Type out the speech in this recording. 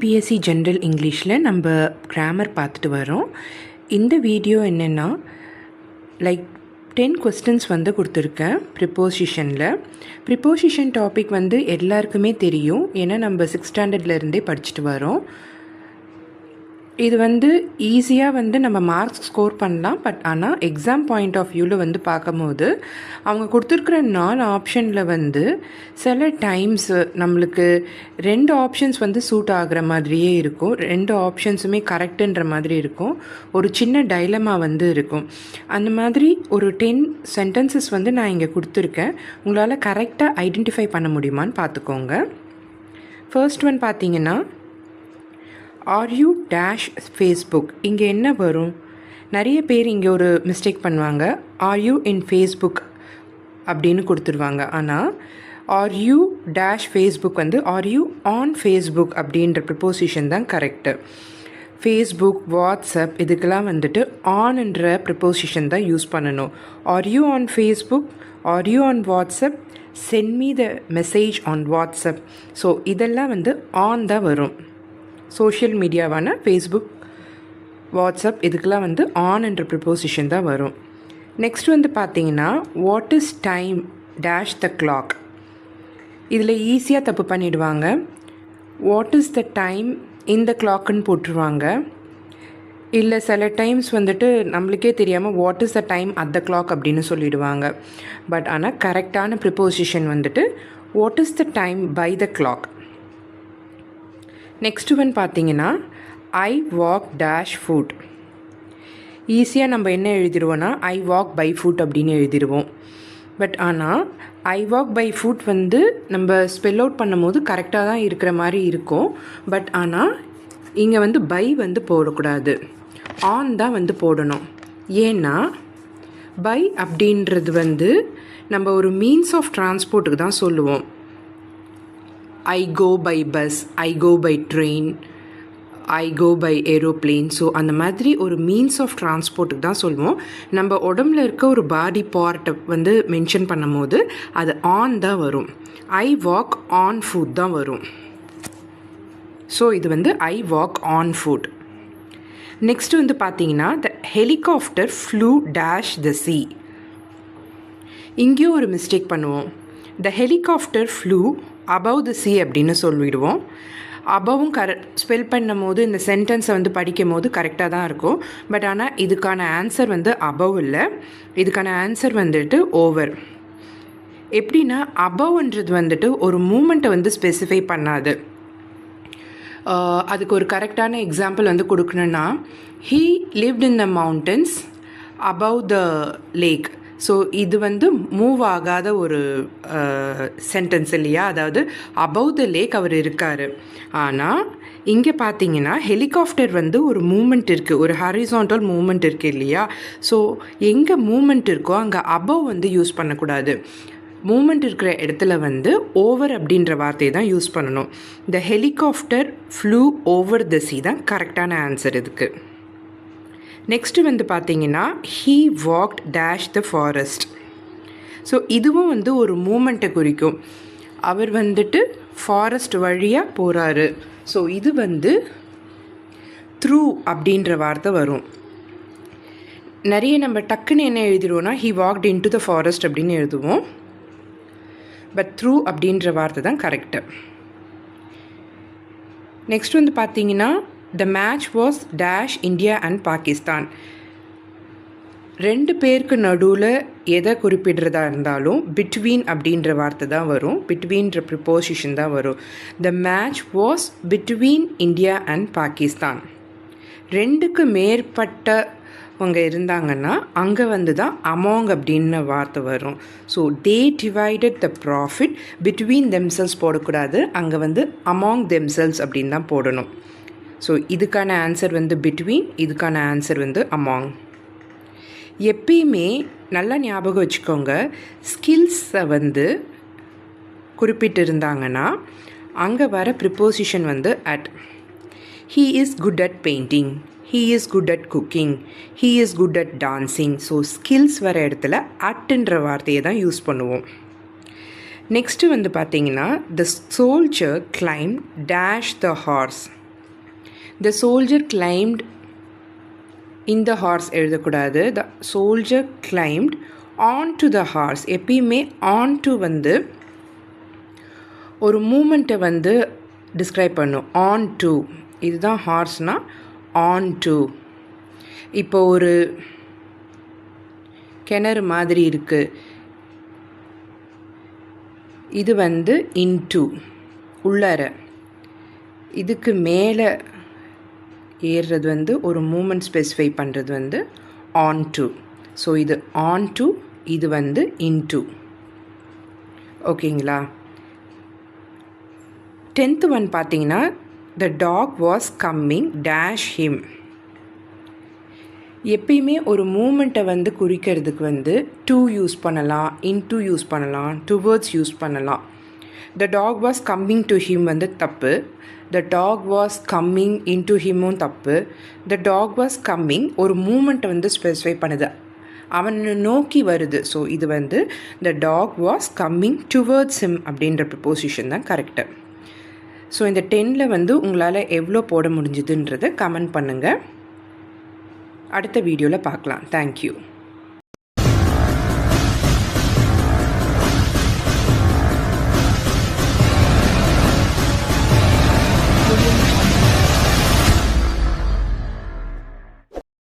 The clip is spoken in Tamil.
டிஎன்பிஎஸ்சி ஜென்ரல் இங்கிலீஷில் நம்ம கிராமர் பார்த்துட்டு வரோம். இந்த வீடியோ என்னென்னா லைக் 10 கொஸ்டின்ஸ் வந்து கொடுத்துருக்கேன் ப்ரிப்போசிஷனில். ப்ரிப்போசிஷன் டாபிக் வந்து எல்லாருக்குமே தெரியும், ஏன்னா நம்ம 6th ஸ்டாண்டர்ட்லேருந்தே படிச்சுட்டு வரோம். இது வந்து ஈஸியாக வந்து நம்ம மார்க்ஸ் ஸ்கோர் பண்ணலாம். பட் ஆனால் எக்ஸாம் பாயிண்ட் ஆஃப் வியூவில் வந்து பார்க்கும்போது அவங்க கொடுத்துருக்குற 4 ஆப்ஷனில் வந்து சில டைம்ஸு நம்மளுக்கு 2 ஆப்ஷன்ஸ் வந்து சூட் ஆகிற மாதிரியே இருக்கும், 2 ஆப்ஷன்ஸுமே கரெக்டுன்ற மாதிரி இருக்கும், ஒரு சின்ன டைலமா வந்து இருக்கும். அந்த மாதிரி ஒரு 10 சென்டென்சஸ் வந்து நான் இங்கே கொடுத்துருக்கேன். உங்களால் கரெக்டாக ஐடென்டிஃபை பண்ண முடியுமான்னு பார்த்துக்கோங்க. ஃபர்ஸ்ட் ஒன் பார்த்தீங்கன்னா, ஆர் யூ டேஷ் ஃபேஸ்புக். இங்கே என்ன வரும்? நிறைய பேர் இங்கே ஒரு மிஸ்டேக் பண்ணுவாங்க, ஆர் யூ இன் ஃபேஸ்புக் அப்படின்னு கொடுத்துருவாங்க. ஆனால் ஆர் யூ டேஷ் ஃபேஸ்புக் வந்து ஆர் யூ ஆன் ஃபேஸ்புக் அப்படின்ற ப்ரிப்போசிஷன் தான் கரெக்டு. ஃபேஸ்புக், வாட்ஸ்அப் இதுக்கெல்லாம் வந்துட்டு ஆன்ன்ற ப்ரிப்போசிஷன் தான் யூஸ் பண்ணணும். Are you on Facebook, are you on WhatsApp, sent me the message on WhatsApp. So இதெல்லாம் வந்து ஆன் தான் வரும். சோஷியல் மீடியாவான ஃபேஸ்புக், வாட்ஸ்அப் இதுக்கெல்லாம் வந்து ஆன் என்ற ப்ரிப்போசிஷன் தான் வரும். நெக்ஸ்ட் வந்து பார்த்தீங்கன்னா, what is time dash the clock. இதில் ஈஸியாக தப்பு பண்ணிவிடுவாங்க. வாட் இஸ் த டைம் இந்த கிளாக்குன்னு போட்டுருவாங்க. இல்லை சில டைம்ஸ் வந்துட்டு நம்மளுக்கே தெரியாமல் what is the time at the clock அப்படின்னு சொல்லிவிடுவாங்க. பட் ஆனால் கரெக்டான ப்ரிப்போசிஷன் வந்துட்டு what is the time by the clock. Next one பார்த்தீங்கன்னா, ஐ வாக் டேஷ் ஃபுட். ஈஸியாக நம்ம என்ன எழுதிடுவோன்னா ஐ வாக் பை ஃபுட் அப்படின்னு எழுதிடுவோம். பட் ஆனால் ஐ வாக் பை ஃபுட் வந்து நம்ம ஸ்பெல் அவுட் பண்ணும் போது கரெக்டாக தான் இருக்கிற மாதிரி இருக்கும். பட் ஆனால் இங்கே வந்து பை வந்து போடக்கூடாது, ஆன் தான் வந்து போடணும். ஏன்னா பை அப்படின்றது வந்து நம்ம ஒரு மீன்ஸ் ஆஃப் டிரான்ஸ்போர்ட்டுக்கு தான் சொல்லுவோம். I go by bus, I go by train, I go by aeroplane. So அந்த மாதிரி ஒரு மீன்ஸ் ஆஃப் டிரான்ஸ்போர்ட்டுக்கு தான் சொல்லுவோம். நம்ம உடம்புல இருக்க ஒரு பாடி பார்ட்டை வந்து மென்ஷன் பண்ணும் போது அது ஆன் தான் வரும். ஐ வாக் ஆன் ஃபுட் தான் வரும். ஸோ இது வந்து I walk on foot. Next வந்து பார்த்தீங்கன்னா, the helicopter flew dash the sea. இங்கேயும் ஒரு மிஸ்டேக் பண்ணுவோம். The helicopter flew above the sea அப்படின்னு சொல்லிவிடுவோம். அபவும் ஸ்பெல் பண்ணும் போது இந்த சென்டென்ஸை வந்து படிக்கும் போது கரெக்டாக தான் இருக்கும். பட் ஆனால் இதுக்கான ஆன்சர் வந்து அபவ் இல்லை, இதுக்கான ஆன்சர் வந்துட்டு ஓவர். எப்படின்னா அபவ்ன்றது வந்துட்டு ஒரு மூமெண்ட்டை வந்து ஸ்பெசிஃபை பண்ணாது. அதுக்கு ஒரு கரெக்டான எக்ஸாம்பிள் வந்து கொடுக்கணுன்னா, he lived in the mountains above the lake. So இது வந்து மூவ் ஆகாத ஒரு சென்டென்ஸ் இல்லையா, அதாவது அபவ் த லேக் அவர் இருக்கார். ஆனால் இங்கே பார்த்தீங்கன்னா ஹெலிகாப்டர் வந்து ஒரு மூமெண்ட் இருக்குது, ஒரு ஹாரிசான்டல் மூமெண்ட் இருக்குது இல்லையா. ஸோ எங்கே மூமெண்ட் இருக்கோ அங்கே அபவ் வந்து யூஸ் பண்ணக்கூடாது. மூமெண்ட் இருக்கிற இடத்துல வந்து ஓவர் அப்படின்ற வார்த்தையை தான் யூஸ் பண்ணணும். The helicopter flew over the sea தான் கரெக்டான ஆன்சர் இதுக்கு. நெக்ஸ்ட்டு வந்து பார்த்தீங்கன்னா, he walked dash the forest. So இதுவும் வந்து ஒரு மூமெண்ட்டை குறிக்கும். அவர் வந்துட்டு ஃபாரஸ்ட் வழியாக போகிறாரு. ஸோ இது வந்து த்ரூ அப்படின்ற வார்த்தை வரும். நிறைய நம்ம டக்குன்னு என்ன எழுதிடுவோம்னா, he walked into the forest அப்படின்னு எழுதுவோம். பட் த்ரூ அப்படின்ற வார்த்தை தான் கரெக்டு. நெக்ஸ்ட் வந்து பார்த்தீங்கன்னா, the match was dash India and Pakistan. 2 பேருக்கு நடுவில் எதை குறிப்பிடுறதா இருந்தாலும் பிட்வீன் அப்படின்ற வார்த்தை தான் வரும், பிட்வீன்ற ப்ரிப்போசிஷன் தான் வரும். The match was between India and Pakistan. 2க்கு மேற்பட்டவங்க இருந்தாங்கன்னா அங்கே வந்து தான் அமாங் அப்படின்னு வார்த்தை வரும். So they divided the profit between themselves போடக்கூடாது, அங்கே வந்து அமாங் தெம்செல்ஸ் அப்படின்னு தான் போடணும். ஸோ இதுக்கான ஆன்சர் வந்து பிட்வீன், இதுக்கான ஆன்சர் வந்து அமாங். எப்பயுமே நல்லா ஞாபகம் வச்சுக்கோங்க, ஸ்கில்ஸை வந்து குறிப்பிட்டு இருந்தாங்கன்னா அங்கே வர ப்ரிப்போசிஷன் வந்து at. He is good at painting, he is good at cooking, he is good at dancing. So skills வர இடத்துல அட்டுன்ற வார்த்தையை தான் யூஸ் பண்ணுவோம். நெக்ஸ்ட்டு வந்து பார்த்தீங்கன்னா, the soldier claim dash the horse. The soldier claimed இந்த ஹார்ஸ் எழுதக்கூடாது. The soldier claimed on to the horse. எப்பயுமே ஆன் டு வந்து ஒரு மூமெண்ட்டை வந்து டிஸ்கிரைப் பண்ணும். ஆன் டு, இதுதான் ஹார்ஸ்னால் ஆன் டு. இப்போ ஒரு கிணறு மாதிரி இருக்குது, இது வந்து இன்டு, உள்ளார. இதுக்கு மேலே ஏறுறது வந்து ஒரு மூமெண்ட் ஸ்பெசிஃபை பண்ணுறது வந்து ஆன் டு. ஸோ இது ஆன் டு, இது வந்து இன்டு. ஓகேங்களா? 10th ஒன் பார்த்தீங்கன்னா, the dog was coming dash him. எப்பயுமே ஒரு மூமெண்ட்டை வந்து குறிக்கிறதுக்கு வந்து டு யூஸ் பண்ணலாம், இன்டு யூஸ் பண்ணலாம், டுவர்ட்ஸ் யூஸ் பண்ணலாம். The dog was coming to him வந்து தப்பு. The dog was coming into ஹிம்மும் தப்பு. த டாக் வாஸ் கம்மிங் ஒரு மூமெண்ட்டை வந்து ஸ்பெசிஃபை பண்ணுது, அவனை நோக்கி வருது. ஸோ இது வந்து the dog was coming towards him அப்படின்ற ப்ரிப்போசிஷன் தான் கரெக்டு. ஸோ இந்த 10ல் வந்து உங்களால் எவ்வளோ போட முடிஞ்சுதுன்றதை கமெண்ட் பண்ணுங்கள். அடுத்த வீடியோவில் பார்க்கலாம். தேங்க்யூ.